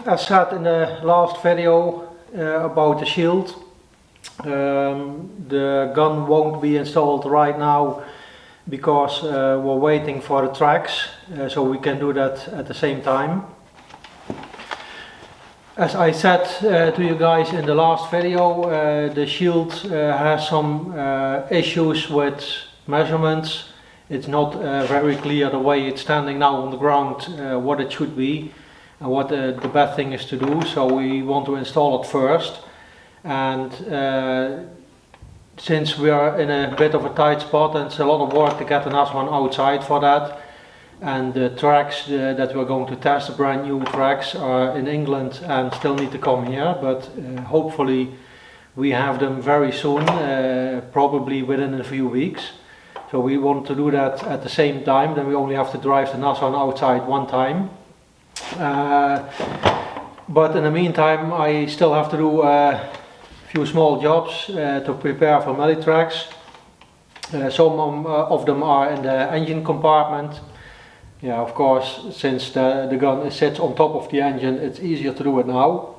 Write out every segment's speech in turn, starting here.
as said in the last video about the shield, the gun won't be installed right now because we're waiting for the tracks, so we can do that at the same time. As I said to you guys in the last video, the shield has some issues with measurements. It's not very clear the way it's standing now on the ground what it should be and what the best thing is to do, so we want to install it first. And since we are in a bit of a tight spot and it's a lot of work to get an Nashorn outside for that, and the tracks that we're going to test, the brand new tracks, are in England and still need to come here, but hopefully we have them very soon, probably within a few weeks. So we want to do that at the same time, then we only have to drive the Nashorn outside one time. But in the meantime I still have to do a few small jobs to prepare for Millitracks. Some of them are in the engine compartment. Yeah, of course, since the gun sits on top of the engine, it's easier to do it now.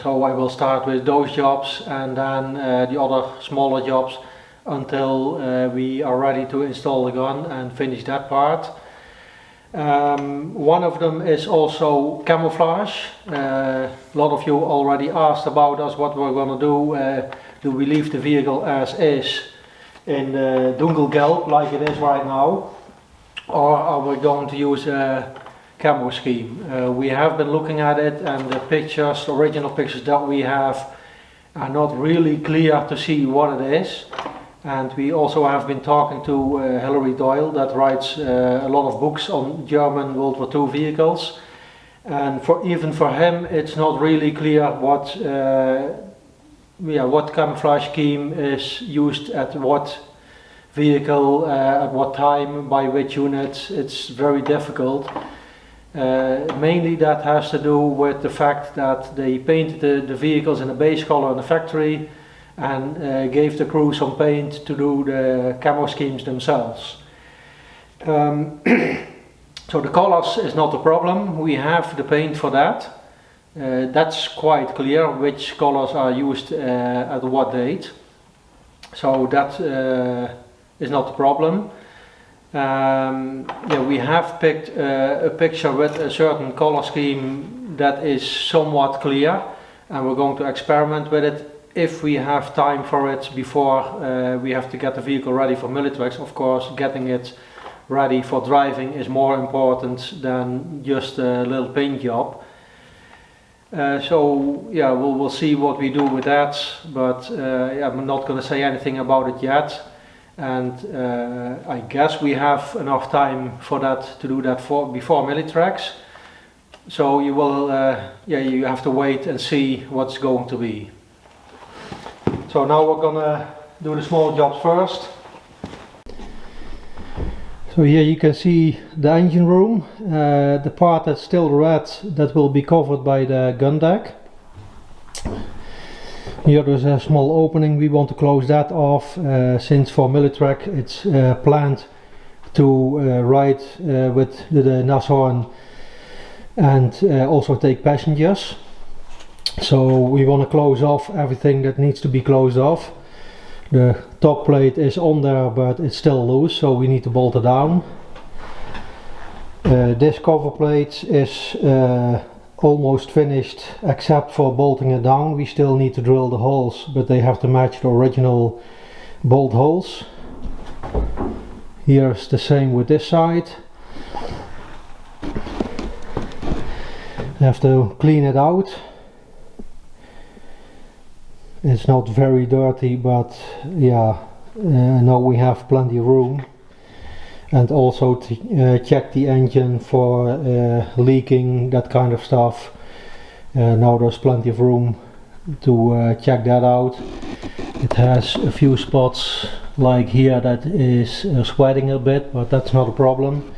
So I will start with those jobs and then the other smaller jobs until we are ready to install the gun and finish that part. One of them is also camouflage. A lot of you already asked about us what we're going to do. Do we leave the vehicle as is in Dunkelgelb like it is right now, or are we going to use a camo scheme? We have been looking at it, and the pictures, the original pictures that we have, are not really clear to see what it is. And we also have been talking to Hilary Doyle, that writes a lot of books on German World War II vehicles, and even for him it's not really clear what camouflage scheme is used at what vehicle, at what time, by which units. It's very difficult. Mainly that has to do with the fact that they painted the vehicles in a base color in the factory and gave the crew some paint to do the camo schemes themselves. So the colors is not a problem, we have the paint for that. That's quite clear which colors are used at what date, so that is not the problem. Yeah, we have picked a picture with a certain color scheme that is somewhat clear, and we're going to experiment with it if we have time for it before we have to get the vehicle ready for Millitracks. Of course, getting it ready for driving is more important than just a little paint job. So yeah, we'll see what we do with that, but yeah, I'm not going to say anything about it yet. And I guess we have enough time for that, to do that before Millitracks. So you will, yeah, you have to wait and see what's going to be. So now we're gonna do the small jobs first. So here you can see the engine room, the part that's still red, that will be covered by the gun deck. Here there's a small opening, we want to close that off, since for Millitrack it's planned to ride with the Nashorn and also take passengers. So we want to close off everything that needs to be closed off. The top plate is on there, but it's still loose, so we need to bolt it down. This cover plate is almost finished except for bolting it down. We still need to drill the holes, but they have to match the original bolt holes. Here's the same with this side. I have to clean it out. It's not very dirty, but yeah, now we have plenty of room. And also to check the engine for leaking, that kind of stuff. Now there's plenty of room to check that out. It has a few spots like here that is sweating a bit, but that's not a problem.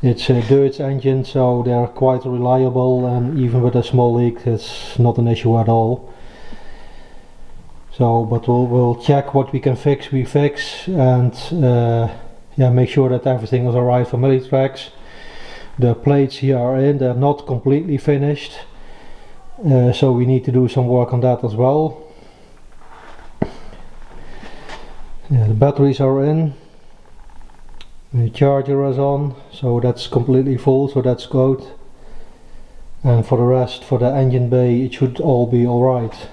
It's a Deutz engine, so they're quite reliable, and even with a small leak it's not an issue at all. So, but we'll check what we can fix, we fix, and yeah, make sure that everything is alright for Millitracks. The plates here are in, they're not completely finished, so we need to do some work on that as well. Yeah, the batteries are in, the charger is on, so that's completely full, so that's good. And for the rest, for the engine bay, it should all be alright.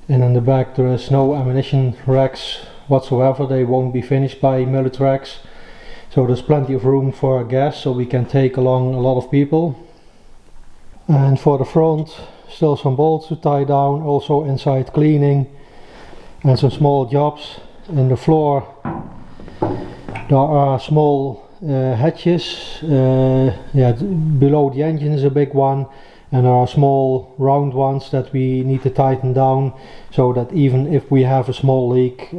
And in the back there is no ammunition racks whatsoever, they won't be finished by Militrex. So there's plenty of room for gas, so we can take along a lot of people. And for the front, still some bolts to tie down, also inside cleaning and some small jobs. In the floor there are small hatches, below the engine is a big one, and there are small round ones that we need to tighten down, so that even if we have a small leak,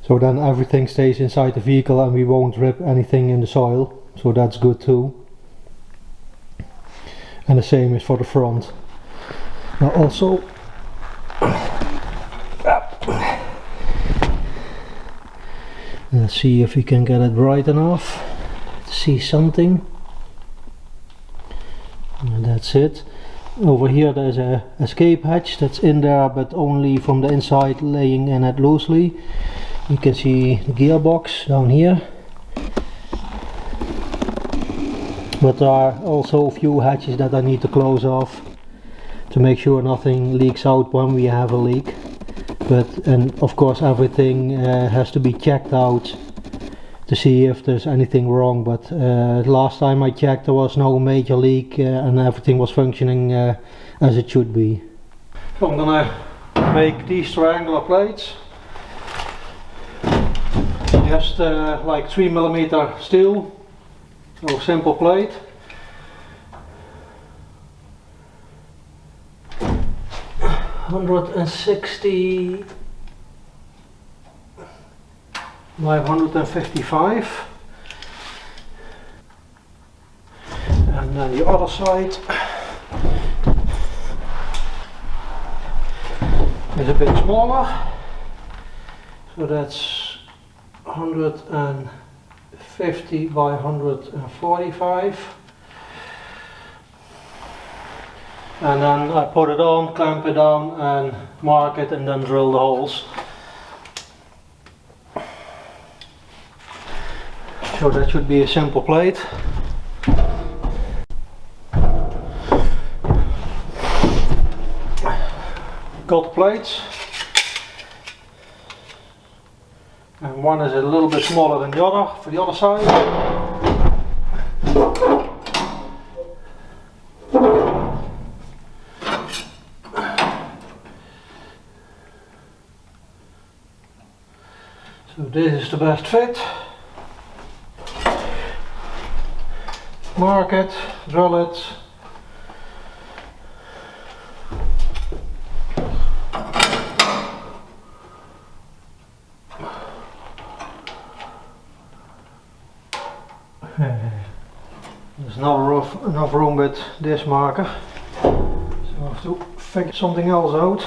so then everything stays inside the vehicle and we won't rip anything in the soil, so that's good too. And the same is for the front. Now also, let's see if we can get it bright enough to see something. And that's it. Over here there's a escape hatch that's in there, but only from the inside, laying in it loosely. You can see the gearbox down here, but there are also a few hatches that I need to close off to make sure nothing leaks out when we have a leak. And of course everything has to be checked out to see if there's anything wrong, but last time I checked there was no major leak and everything was functioning as it should be. So I'm gonna make these triangular plates. Just like 3mm steel, so simple plate. $160 by 155, and then the other side is a bit smaller, so that's 150 by 145, and then I put it on, clamp it down and mark it, and then drill the holes. So that should be a simple plate. Got the plates. And one is a little bit smaller than the other for the other side. So this is the best fit. Mark it, drill it. There's not enough room with this marker, so I have to figure something else out.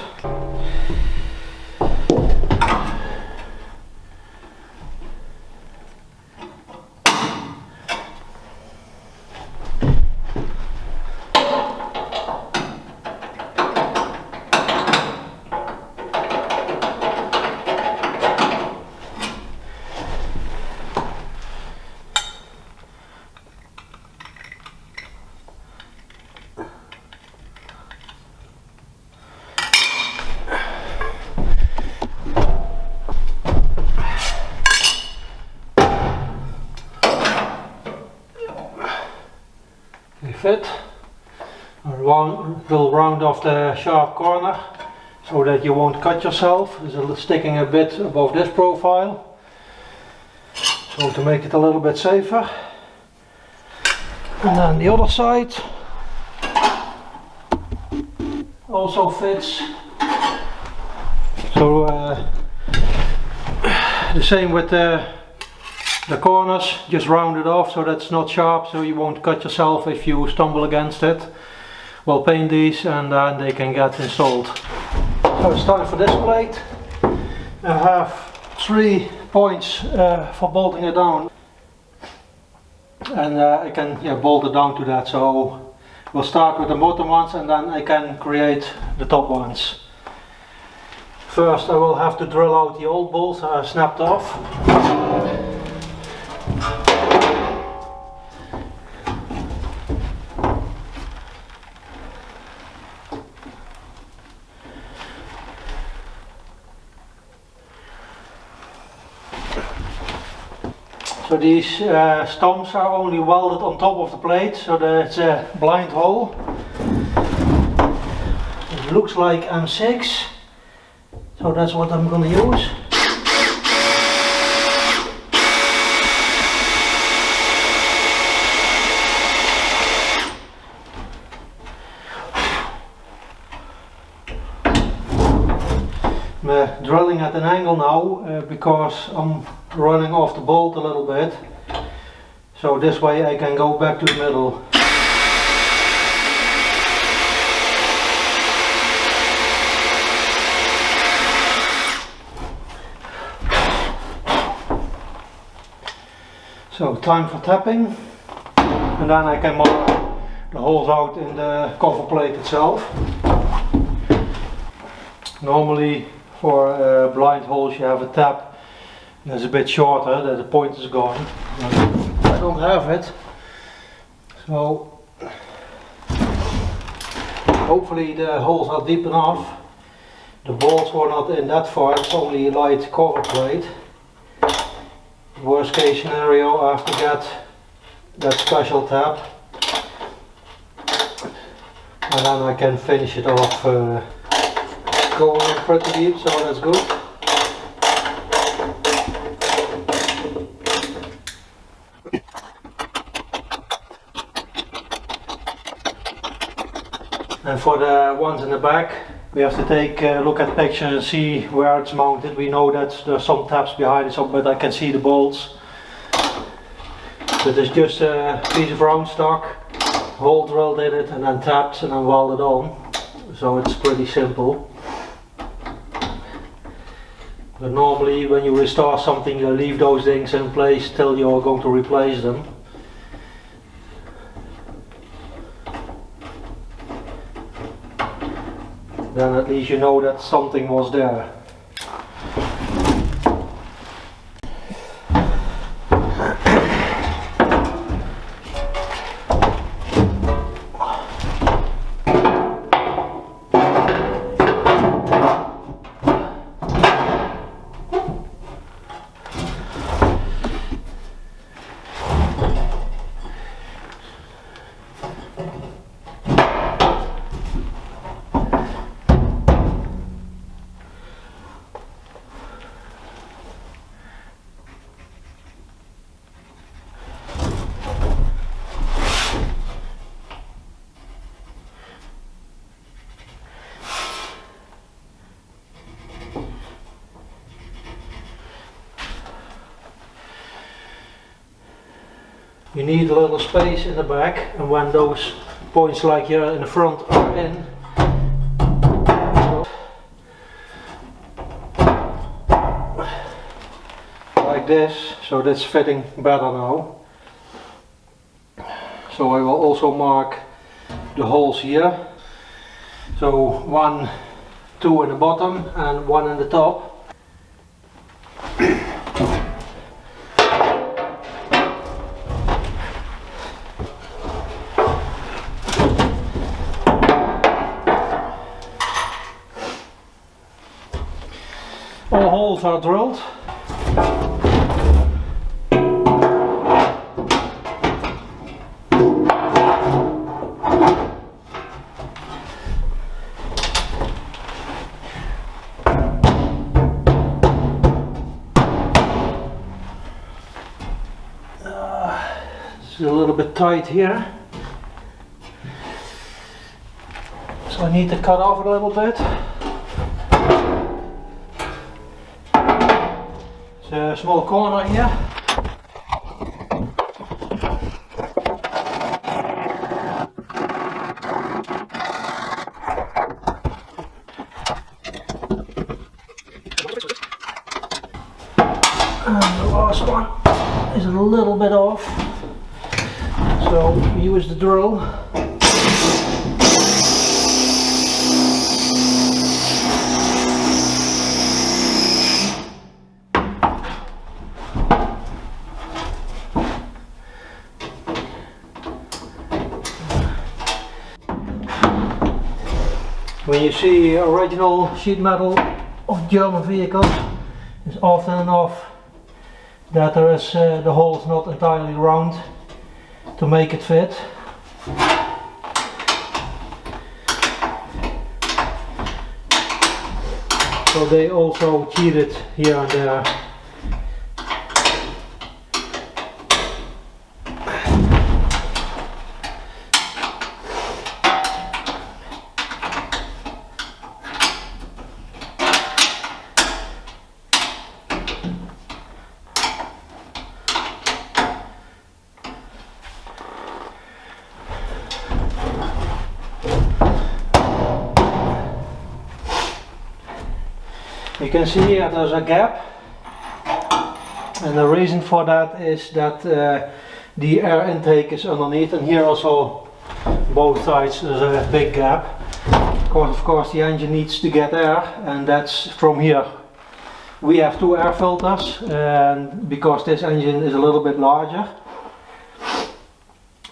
Fit. We'll round off the sharp corner so that you won't cut yourself. It's sticking a bit above this profile, so to make it a little bit safer. And then the other side also fits. So the same with the corners, just round it off so that's not sharp, so you won't cut yourself if you stumble against it. We'll paint these and then they can get installed. So it's time for this plate. I have 3 points for bolting it down. and I can bolt it down to that. So we'll start with the bottom ones and then I can create the top ones. First I will have to drill out the old bolts that I snapped off. So these stumps are only welded on top of the plate, so that it's a blind hole. It looks like M6, so that's what I'm going to use. I'm drilling at an angle now because I'm running off the bolt a little bit, so this way I can go back to the middle. So time for tapping, and then I can mark the holes out in the cover plate itself. Normally for blind holes you have a tap that's a bit shorter, that the point is gone. But I don't have it, so hopefully the holes are deep enough. The bolts were not in that far, it's only a light cover plate. Worst case scenario, I have to get that special tap, and then I can finish it off going in pretty deep, so that's good. And for the ones in the back, we have to take a look at pictures and see where it's mounted. We know that there's some taps behind it, but I can see the bolts. But it's just a piece of round stock, hole drilled in it and then tapped and then welded on. So it's pretty simple. But normally when you restore something, you leave those things in place till you're going to replace them. Then at least you know that something was there. You need a little space in the back, and when those points like here in the front are in, like this, so that's fitting better now. So I will also mark the holes here. So 1, 2 in the bottom and 1 in the top. All holes are drilled. It's a little bit tight here, so I need to cut off a little bit. A small corner here. And the last one is a little bit off. So we use the drill. When you see original sheet metal of German vehicles, it's often enough that there is the hole is not entirely round to make it fit. So they also cheated here and there. You can see here there's a gap, and the reason for that is that the air intake is underneath, and here also both sides there's a big gap. Of course the engine needs to get air, and that's from here. We have two air filters, and because this engine is a little bit larger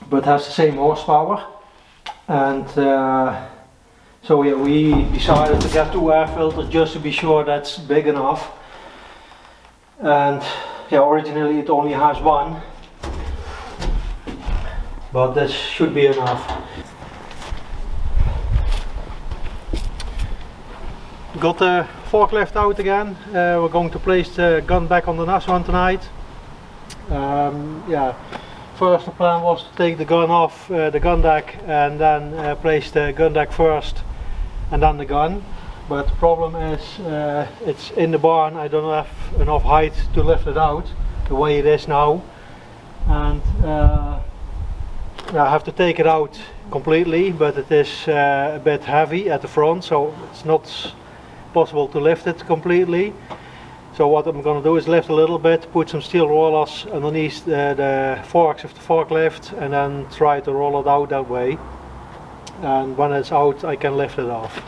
but has the same horsepower, and so yeah, we decided to get two air filters just to be sure that's big enough. And yeah, originally it only has one, but this should be enough. Got the forklift out again. We're going to place the gun back on the Nashorn tonight. Yeah. First the plan was to take the gun off the gun deck and then place the gun deck first and then the gun, but the problem is it's in the barn. I don't have enough height to lift it out the way it is now, and I have to take it out completely, but it is a bit heavy at the front, so it's not possible to lift it completely. So what I'm going to do is lift a little bit, put some steel rollers underneath the forks of the forklift, and then try to roll it out that way. And when it's out, I can lift it off.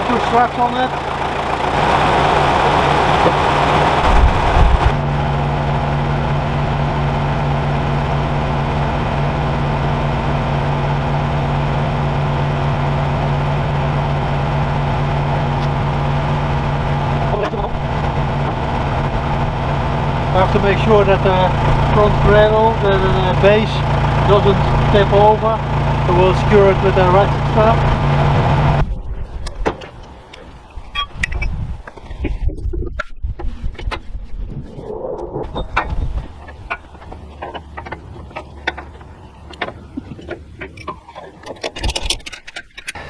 Two straps on it. I have to make sure that the front cradle, the base, doesn't tip over, so we'll secure it with a ratchet strap.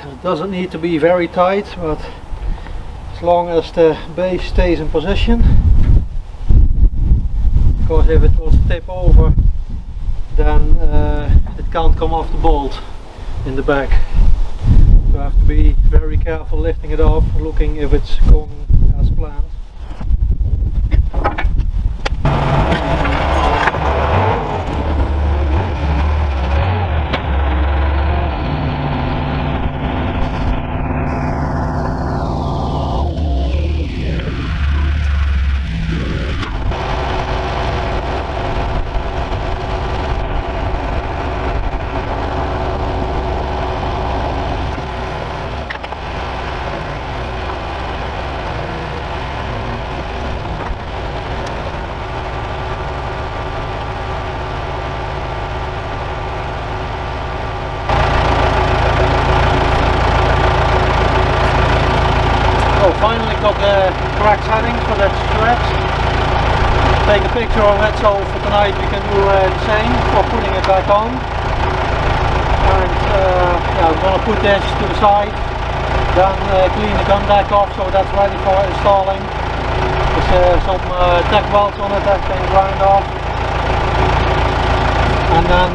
It doesn't need to be very tight, but as long as the base stays in position, because if it was to tip over, then it can't come off the bolt in the back. So I have to be very careful lifting it off, looking if it's going as planned. take a picture of it, so for tonight we can do the same for putting it back on. And yeah, I'm going to put this to the side, then clean the gun deck off so that's ready for installing. There's some tack welds on it that can grind off. And then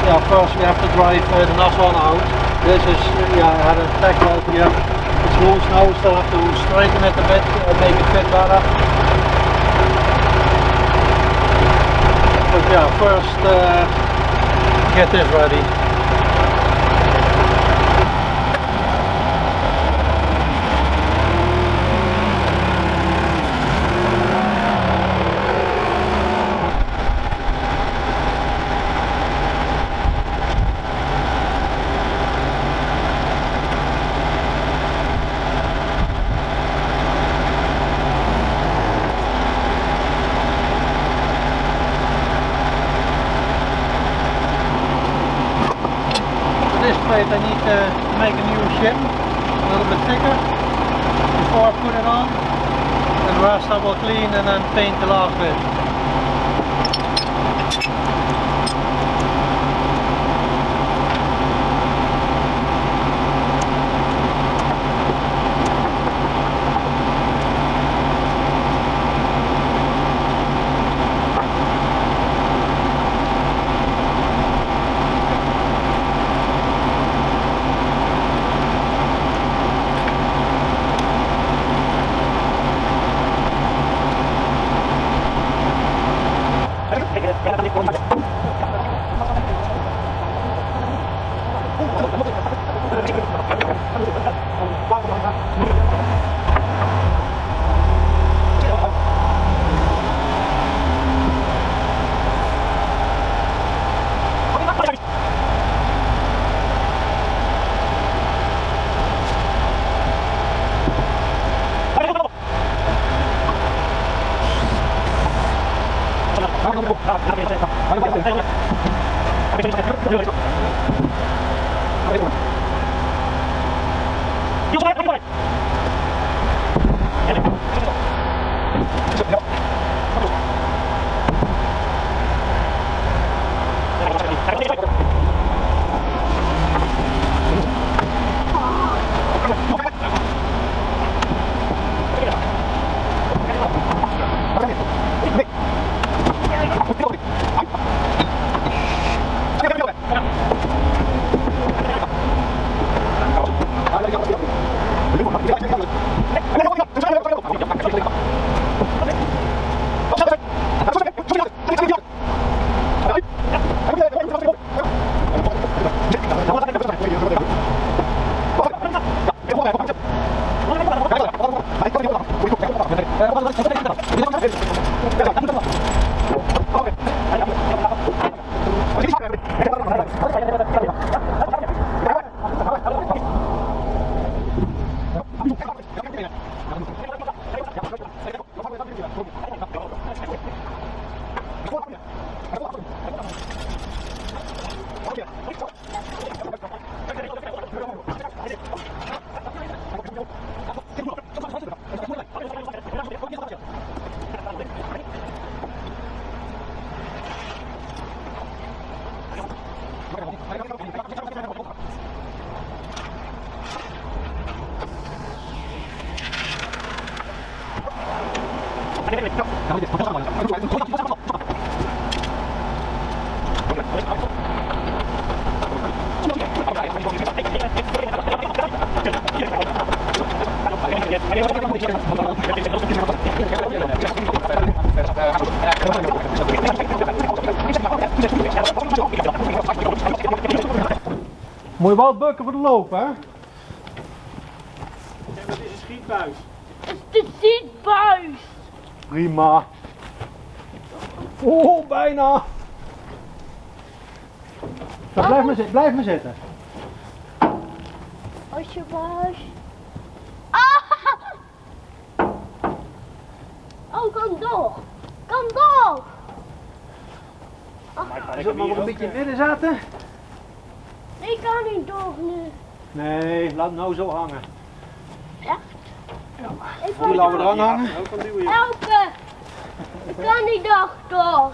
yeah, first we have to drive the Nashorn out. This is, yeah, I had a tack weld here. It's loose now, still have to straighten it a bit, make it fit better. But yeah, first get this ready. I need to make a new shim, a little bit thicker, before I put it on, and the rest I will clean and then paint the last bit. Moet je wel bukken voor de loop, hè? Ja, dat is een schietbuis. Het is de schietbuis. Prima. Oh, bijna. Dan blijf maar zitten. Alsjeblieft. Ah! Oh, kom door. Kom door. Zullen we maar een beetje in het midden zetten? Ik kan niet door nu. Nee, laat hem nou zo hangen. Echt? Ja. Hoe laten we eraan hangen? Ook van duwen. Helpen. Ik kan niet door.